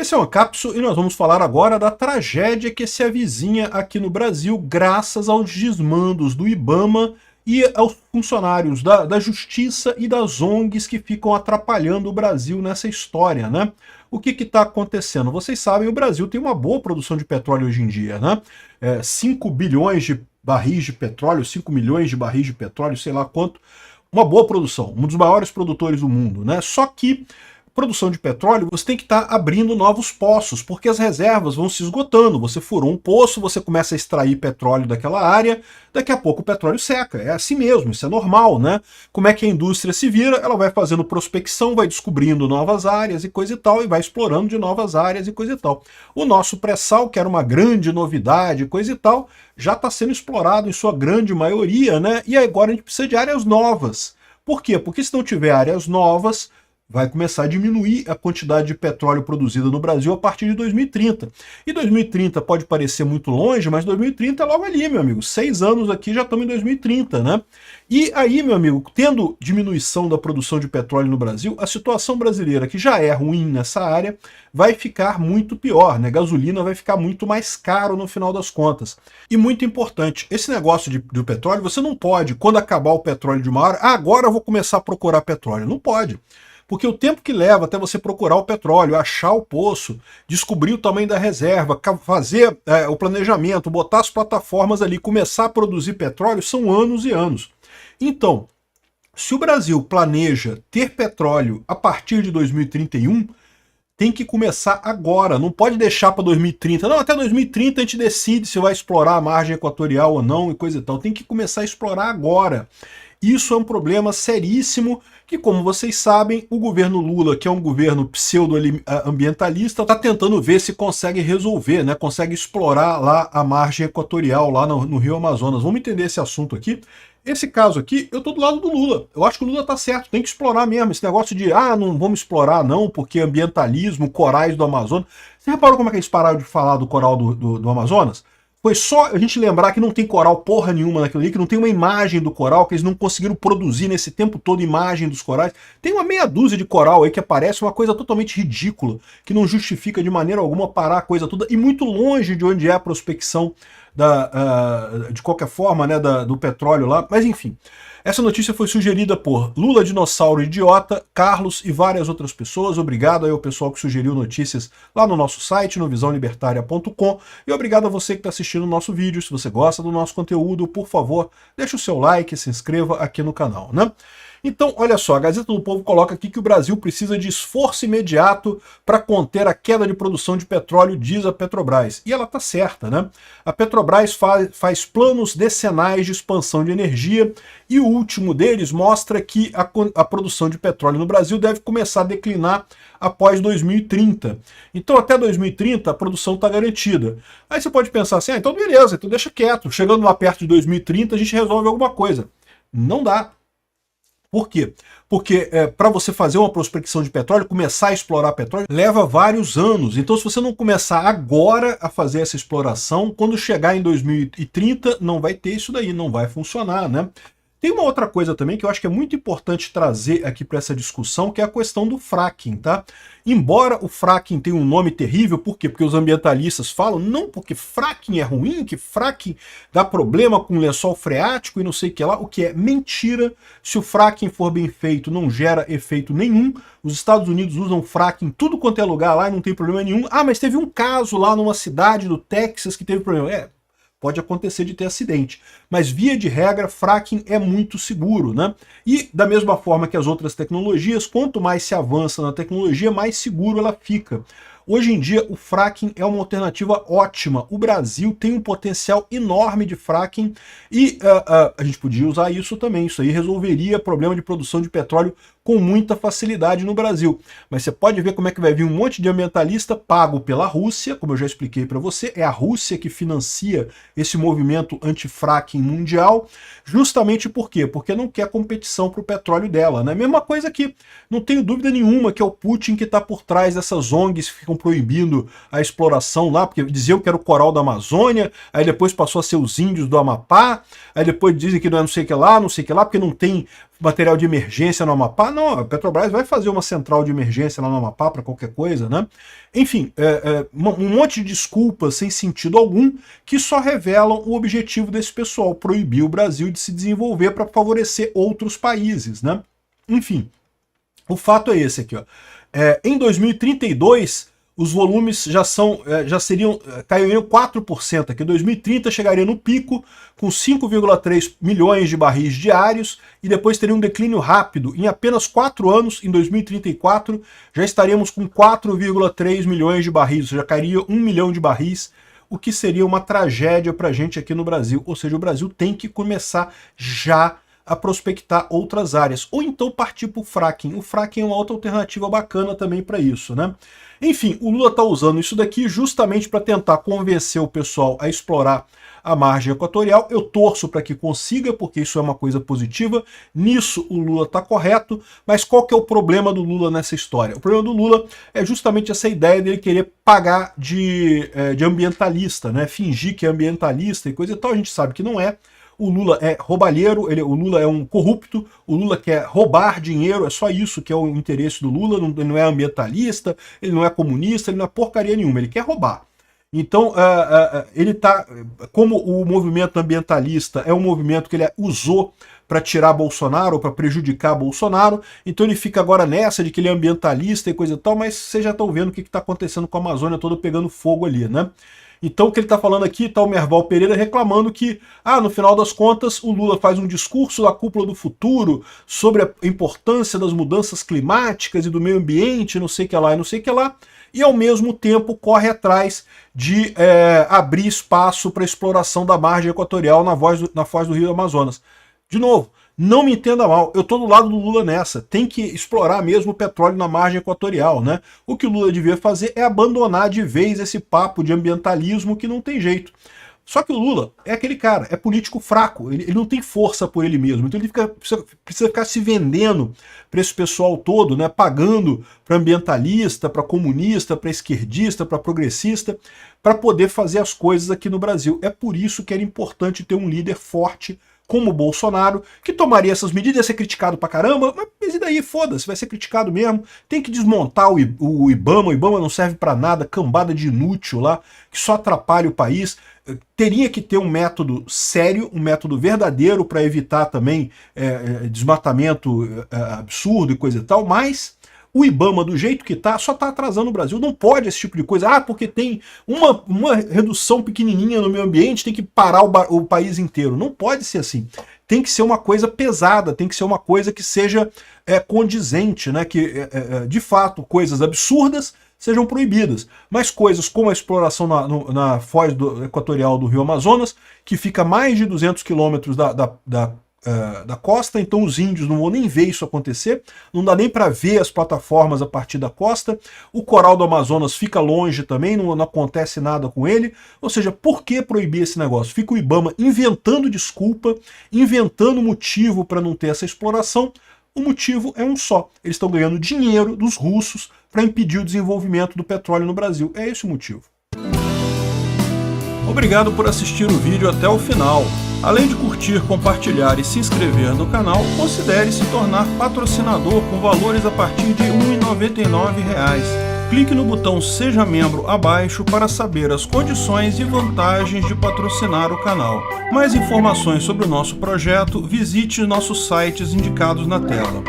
Esse é uma cápsula e nós vamos falar agora da tragédia que se avizinha aqui no Brasil graças aos desmandos do IBAMA e aos funcionários da Justiça e das ONGs que ficam atrapalhando o Brasil nessa história, né? O que está acontecendo? Vocês sabem, o Brasil tem uma boa produção de petróleo hoje em dia, né? 5 bilhões de barris de petróleo, 5 milhões de barris de petróleo, sei lá quanto. Uma boa produção, um dos maiores produtores do mundo, né? Só que produção de petróleo, você tem que estar abrindo novos poços, porque as reservas vão se esgotando. Você furou um poço, você começa a extrair petróleo daquela área, daqui a pouco o petróleo seca. É assim mesmo, isso é normal, né? Como é que a indústria se vira? Ela vai fazendo prospecção, vai descobrindo novas áreas e coisa e tal, e vai explorando de novas áreas e coisa e tal. O nosso pré-sal, que era uma grande novidade, coisa e tal, já está sendo explorado em sua grande maioria, né? E agora a gente precisa de áreas novas. Por quê? Porque se não tiver áreas novas, vai começar a diminuir a quantidade de petróleo produzida no Brasil a partir de 2030. E 2030 pode parecer muito longe, mas 2030 é logo ali, meu amigo. 6 anos aqui já estamos em 2030, né? E aí, meu amigo, tendo diminuição da produção de petróleo no Brasil, a situação brasileira, que já é ruim nessa área, vai ficar muito pior, né? Gasolina vai ficar muito mais caro no final das contas. E muito importante, esse negócio do petróleo, você não pode, quando acabar o petróleo de uma hora, agora eu vou começar a procurar petróleo. Não pode. Porque o tempo que leva até você procurar o petróleo, achar o poço, descobrir o tamanho da reserva, fazer o planejamento, botar as plataformas ali, começar a produzir petróleo, são anos e anos. Então, se o Brasil planeja ter petróleo a partir de 2031, tem que começar agora, não pode deixar para 2030. Não, até 2030 a gente decide se vai explorar a margem equatorial ou não e coisa e tal. Tem que começar a explorar agora. Isso é um problema seríssimo que, como vocês sabem, o governo Lula, que é um governo pseudo-ambientalista, está tentando ver se consegue resolver, né? Consegue explorar lá a margem equatorial, lá no Rio Amazonas. Vamos entender esse assunto aqui. Esse caso aqui, eu tô do lado do Lula. Eu acho que o Lula tá certo, tem que explorar mesmo. Esse negócio de, não vamos explorar não, porque ambientalismo, corais do Amazonas. Você reparou como é que eles pararam de falar do coral do Amazonas? Foi só a gente lembrar que não tem coral porra nenhuma naquilo ali, que não tem uma imagem do coral, que eles não conseguiram produzir nesse tempo todo imagem dos corais. Tem uma meia dúzia de coral aí que aparece, uma coisa totalmente ridícula, que não justifica de maneira alguma parar a coisa toda, e muito longe de onde é a prospecção de qualquer forma, né, do petróleo lá, mas enfim. Essa notícia foi sugerida por Lula Dinossauro Idiota, Carlos e várias outras pessoas. Obrigado aí ao pessoal que sugeriu notícias lá no nosso site, no visãolibertaria.com, e obrigado a você que está assistindo o nosso vídeo. Se você gosta do nosso conteúdo, por favor, deixe o seu like e se inscreva aqui no canal, né? Então, olha só, a Gazeta do Povo coloca aqui que o Brasil precisa de esforço imediato para conter a queda de produção de petróleo, diz a Petrobras. E ela está certa, né? A Petrobras faz planos decenais de expansão de energia e o último deles mostra que a produção de petróleo no Brasil deve começar a declinar após 2030. Então, até 2030, a produção está garantida. Aí você pode pensar assim, então beleza, então deixa quieto. Chegando lá perto de 2030, a gente resolve alguma coisa. Não dá. Por quê? Porque para você fazer uma prospecção de petróleo, começar a explorar petróleo, leva vários anos. Então, se você não começar agora a fazer essa exploração, quando chegar em 2030, não vai ter isso daí, não vai funcionar, né? Tem uma outra coisa também que eu acho que é muito importante trazer aqui para essa discussão, que é a questão do fracking, tá? Embora o fracking tenha um nome terrível, por quê? Porque os ambientalistas falam, não porque fracking é ruim, que fracking dá problema com lençol freático e não sei o que lá, o que é mentira. Se o fracking for bem feito, não gera efeito nenhum. Os Estados Unidos usam fracking em tudo quanto é lugar lá e não tem problema nenhum. Mas teve um caso lá numa cidade do Texas que teve problema. Pode acontecer de ter acidente, mas via de regra, fracking é muito seguro, né? E da mesma forma que as outras tecnologias, quanto mais se avança na tecnologia, mais seguro ela fica. Hoje em dia, o fracking é uma alternativa ótima. O Brasil tem um potencial enorme de fracking e a gente podia usar isso também. Isso aí resolveria o problema de produção de petróleo com muita facilidade no Brasil. Mas você pode ver como é que vai vir um monte de ambientalista pago pela Rússia, como eu já expliquei para você, é a Rússia que financia esse movimento anti-fracking mundial, justamente por quê? Porque não quer competição para o petróleo dela, né? Mesma coisa aqui, não tenho dúvida nenhuma que é o Putin que está por trás dessas ONGs que ficam proibindo a exploração lá, porque diziam que era o coral da Amazônia, aí depois passou a ser os índios do Amapá, aí depois dizem que não é não sei o que lá, porque não tem material de emergência no Amapá. Não, a Petrobras vai fazer uma central de emergência lá no Amapá para qualquer coisa, né? Enfim, um monte de desculpas sem sentido algum que só revelam o objetivo desse pessoal, proibir o Brasil de se desenvolver para favorecer outros países, né? Enfim, o fato é esse aqui, ó. Em 2032, os volumes cairiam 4% aqui. Em 2030 chegaria no pico com 5,3 milhões de barris diários e depois teria um declínio rápido. Em apenas 4 anos, em 2034, já estaríamos com 4,3 milhões de barris, já cairia 1 milhão de barris, o que seria uma tragédia para a gente aqui no Brasil. Ou seja, o Brasil tem que começar já a prospectar outras áreas, ou então partir para o fracking. O fracking é uma outra alternativa bacana também para isso, né? Enfim, o Lula está usando isso daqui justamente para tentar convencer o pessoal a explorar a margem equatorial. Eu torço para que consiga, porque isso é uma coisa positiva. Nisso o Lula está correto, mas qual que é o problema do Lula nessa história? O problema do Lula é justamente essa ideia dele querer pagar de ambientalista, né? Fingir que é ambientalista e coisa e tal. A gente sabe que não é. O Lula é roubalheiro, o Lula é um corrupto, o Lula quer roubar dinheiro, é só isso que é o interesse do Lula, ele não é ambientalista, ele não é comunista, ele não é porcaria nenhuma, ele quer roubar. Então, ele tá, como o movimento ambientalista é um movimento que ele usou para tirar Bolsonaro, ou para prejudicar Bolsonaro, então ele fica agora nessa de que ele é ambientalista e coisa e tal, mas vocês já estão vendo o que está acontecendo com a Amazônia toda pegando fogo ali, né? Então o que ele está falando aqui, está o Merval Pereira reclamando que, no final das contas, o Lula faz um discurso da cúpula do futuro sobre a importância das mudanças climáticas e do meio ambiente, não sei o que lá e não sei o que lá, e ao mesmo tempo corre atrás de abrir espaço para exploração da margem equatorial na foz do Rio Amazonas. De novo, não me entenda mal, eu estou do lado do Lula nessa, tem que explorar mesmo o petróleo na margem equatorial, né? O que o Lula devia fazer é abandonar de vez esse papo de ambientalismo que não tem jeito. Só que o Lula é aquele cara, é político fraco, ele não tem força por ele mesmo, então ele precisa ficar se vendendo para esse pessoal todo, né? Pagando para ambientalista, para comunista, para esquerdista, para progressista, para poder fazer as coisas aqui no Brasil. É por isso que era importante ter um líder forte como o Bolsonaro, que tomaria essas medidas, ia ser criticado pra caramba, mas e daí, foda-se, vai ser criticado mesmo, tem que desmontar o IBAMA não serve pra nada, cambada de inútil lá, que só atrapalha o país. Teria que ter um método sério, um método verdadeiro para evitar também desmatamento absurdo e coisa e tal, mas o IBAMA, do jeito que tá, só tá atrasando o Brasil. Não pode esse tipo de coisa. Porque tem uma redução pequenininha no meio ambiente, tem que parar o país inteiro. Não pode ser assim. Tem que ser uma coisa pesada, tem que ser uma coisa que seja condizente, né? Que, de fato, coisas absurdas sejam proibidas. Mas coisas como a exploração na foz equatorial do Rio Amazonas, que fica a mais de 200 quilômetros da costa, então os índios não vão nem ver isso acontecer, não dá nem para ver as plataformas a partir da costa, o coral do Amazonas fica longe também, não acontece nada com ele, ou seja, por que proibir esse negócio? Fica o IBAMA inventando desculpa, inventando motivo para não ter essa exploração. O motivo é um só, eles estão ganhando dinheiro dos russos para impedir o desenvolvimento do petróleo no Brasil, é esse o motivo. Obrigado por assistir o vídeo até o final. Além de curtir, compartilhar e se inscrever no canal, considere se tornar patrocinador com valores a partir de R$ 1,99. Clique no botão Seja Membro abaixo para saber as condições e vantagens de patrocinar o canal. Mais informações sobre o nosso projeto, visite nossos sites indicados na tela.